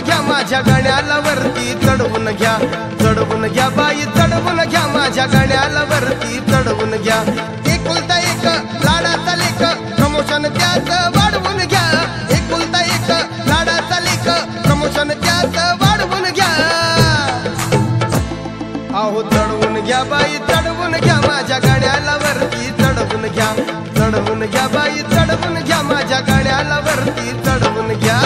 घ्या माझ्या गाण्याला वरती चढवून घ्या, चढवून घ्या बाई चढवून घ्या माझ्या गाण्याला वरती चढवून घ्या। एकुलता एक लाडाचा लेक प्रमोशन त्याच वाढवून घ्या, एकुलता एक लाडाचा लेक प्रमोशन त्याच वाढवून घ्या। अहो चढवून घ्या बाई चढवून घ्या माझ्या गाण्याला वरती चढवून घ्या, चढवून घ्या बाई चढवून घ्या माझ्या गाण्याला वरती चढवून घ्या।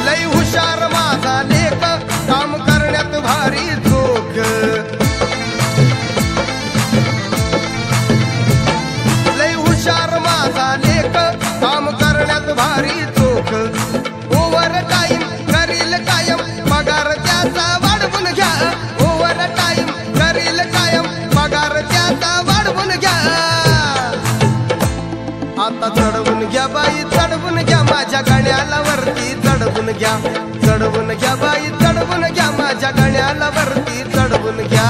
लई हुशार माझा लेक काम करण्यात भारी चोख, लई हुशार माझा लेक काम करण्यात भारी चोख। ओव्हर टाइम करील कायम पगार त्याचा वाढवून घ्या, ओव्हर टाइम करील कायम पगार त्याचा वाढवून घ्या। आता चढवून घ्या बाई चढवून घ्या माझ्या गाण्याला वरती चढवून घ्या, चढवून घ्या बाई चढवून घ्या माझ्या गाण्याला वरती चढवून घ्या।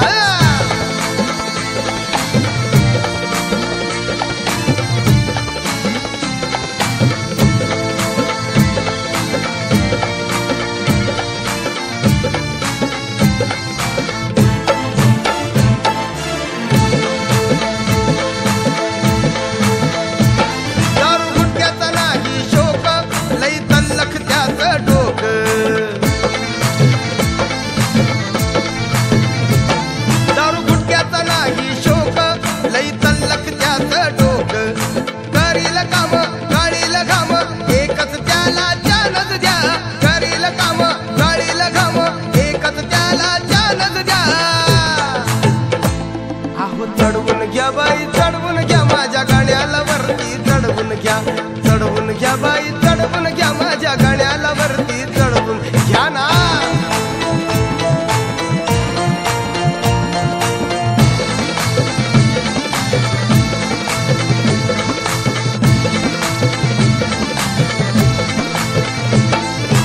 चढवून घ्या बाई चढवून घ्या माझ्या गाण्याला वरती चढवून घ्या, चढवून घ्या बाई चढवून घ्या माझ्या गाण्याला वरती चढवून घ्या ना।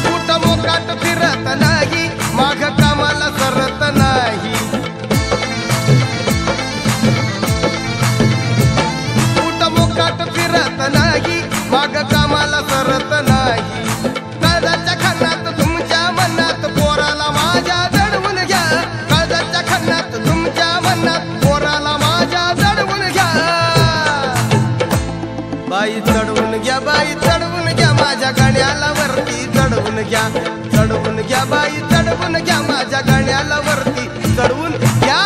कुठ मोकाट फिरत नाही माग कामाला सरत नाही, माग कामाला सरत नाही। काळजाच्या खणात तुमच्या मनात पोराला माझ्या जडवून घ्या, काळजाच्या खणात तुमच्या मनात पोराला माझ्या जडवून घ्या। बाई चढवून घ्या बाई चढवून घ्या माझ्या गाण्याला वरती चढवून घ्या, चढवून घ्या बाई चढवून घ्या माझ्या गाण्याला वरती चढवून घ्या।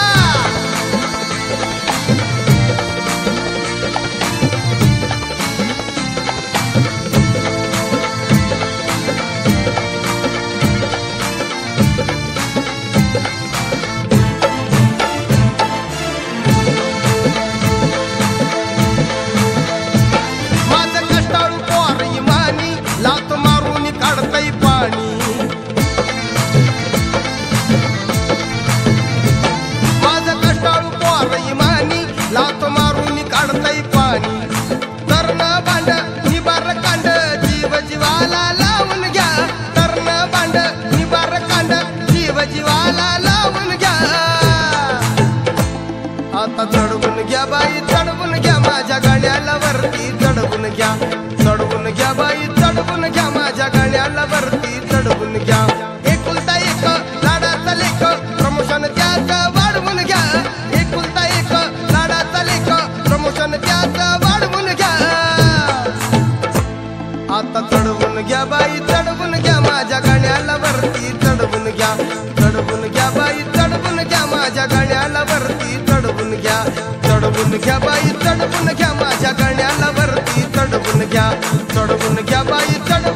लात मारून काढतय पाणी, माझं कष्टाळू पोर इमानी लात मारून काढतय पाणी। तरण बांड निबार कांड जीव जीवाला लावून घ्या, तरण बांड निबार कांड जीव जीवाला लावून घ्या। आता चढवून घ्या बाई चढवून घ्या माझ्या गाण्याला वरती चढवून घ्या, चढवून घ्या बाई चढवून घ्या माझ्या गाण्याला वरती चढवून घ्या। एकुलता एक लाडाचा लेक प्रमोशन त्याच वाढवून घ्या, एकुलता एक लाडाचा लेक प्रमोशन त्याच वाढवून घ्या। आता चढवून घ्या बाई चढवून घ्या माझ्या गाण्याला वरती चढवून घ्या, चढवून घ्या बाई चढवून घ्या माझ्या गाण्याला वरती चढवून घ्या, चढवून घ्या बाई चढवून घ्या माझ्या गाण्याला वरती चढवून घ्या, चढवून घ्या बाई चढ